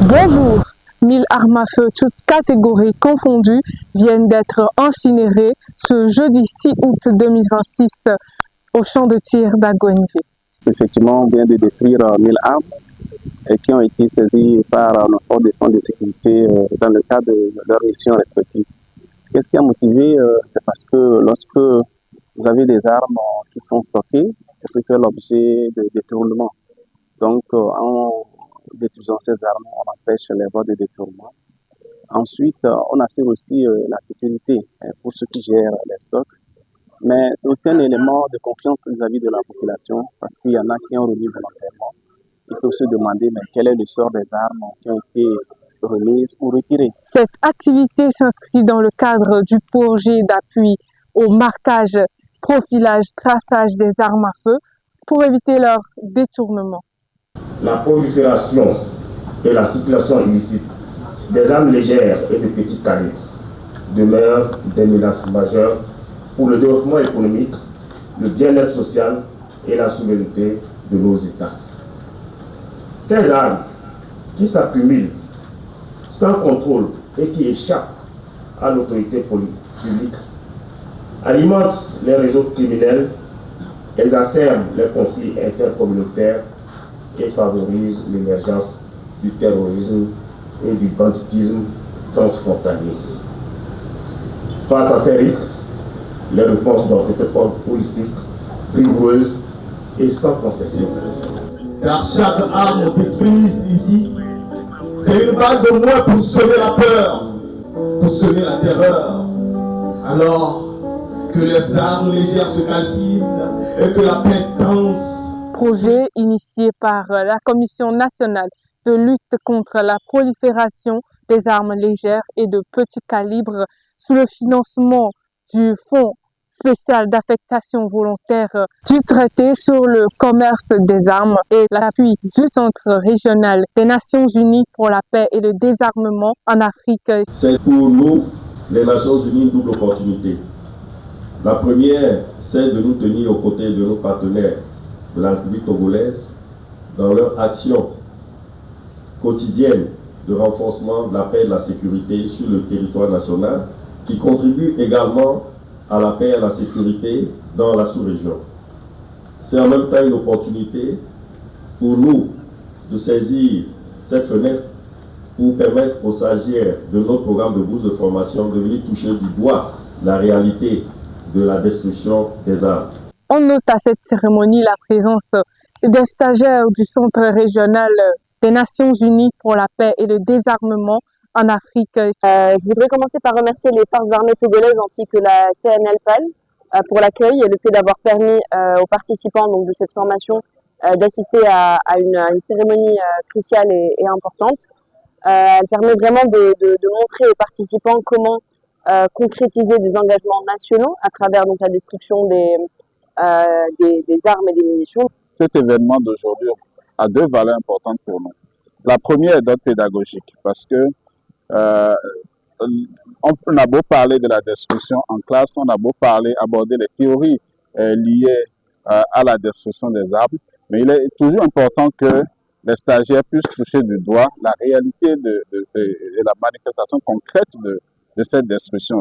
Bonjour, 1000 armes à feu, toutes catégories confondues, viennent d'être incinérées ce jeudi 6 août 2026 au champ de tir d'Agoinvé. Effectivement, on vient de détruire 1000 armes qui ont été saisies par nos forces de défense de sécurité dans le cadre de leurs missions respectives. Qu'est-ce qui a motivé? C'est parce que lorsque vous avez des armes qui sont stockées, elles peuvent faire l'objet de détournement. Donc, en détruisant ces armes, on empêche les voies de détournement. Ensuite, on assure aussi la sécurité pour ceux qui gèrent les stocks. Mais c'est aussi un élément de confiance vis-à-vis de la population parce qu'il y en a qui ont remis volontairement. Il faut se demander mais quel est le sort des armes qui ont été remises ou retirées. Cette activité s'inscrit dans le cadre du projet d'appui au marquage, profilage, traçage des armes à feu pour éviter leur détournement. La prolifération et la circulation illicite des armes légères et de petits calibres demeurent des menaces majeures pour le développement économique, le bien-être social et la souveraineté de nos États. Ces armes qui s'accumulent sans contrôle et qui échappent à l'autorité publique alimentent les réseaux criminels, exacerbent les conflits intercommunautaires et favorisent l'émergence du terrorisme et du banditisme transfrontalier. Face à ces risques, les réponses doivent être politiques, rigoureuses et sans concession. Car chaque arme prise ici, c'est une balle de moins pour semer la peur, pour semer la terreur. Alors que les armes légères se calcinent et que la paix danse. Projet initié par la Commission nationale de lutte contre la prolifération des armes légères et de petit calibre sous le financement du Fonds spécial d'affectation volontaire du traité sur le commerce des armes et l'appui du Centre régional des Nations Unies pour la paix et le désarmement en Afrique. C'est pour nous, les Nations Unies, une double opportunité. La première, c'est de nous tenir aux côtés de nos partenaires de la République togolaise dans leur action quotidienne de renforcement de la paix et de la sécurité sur le territoire national, qui contribue également à la paix et à la sécurité dans la sous-région. C'est en même temps une opportunité pour nous de saisir cette fenêtre pour permettre aux stagiaires de notre programme de bourse de formation de venir toucher du doigt la réalité de la destruction des armes. On note à cette cérémonie la présence des stagiaires du Centre régional des Nations Unies pour la paix et le désarmement en Afrique. Je voudrais commencer par remercier les forces armées togolaises ainsi que la CNLPAL pour l'accueil et le fait d'avoir permis aux participants donc, de cette formation d'assister à une cérémonie cruciale et importante. Elle permet vraiment de montrer aux participants comment concrétiser des engagements nationaux à travers donc, la destruction des armes et des munitions. Cet événement d'aujourd'hui a deux valeurs importantes pour nous. La première est d'ordre pédagogique parce que on a beau parler de la destruction en classe, on a beau aborder les théories liées à la destruction des arbres, mais il est toujours important que les stagiaires puissent toucher du doigt la réalité de la manifestation concrète de cette destruction.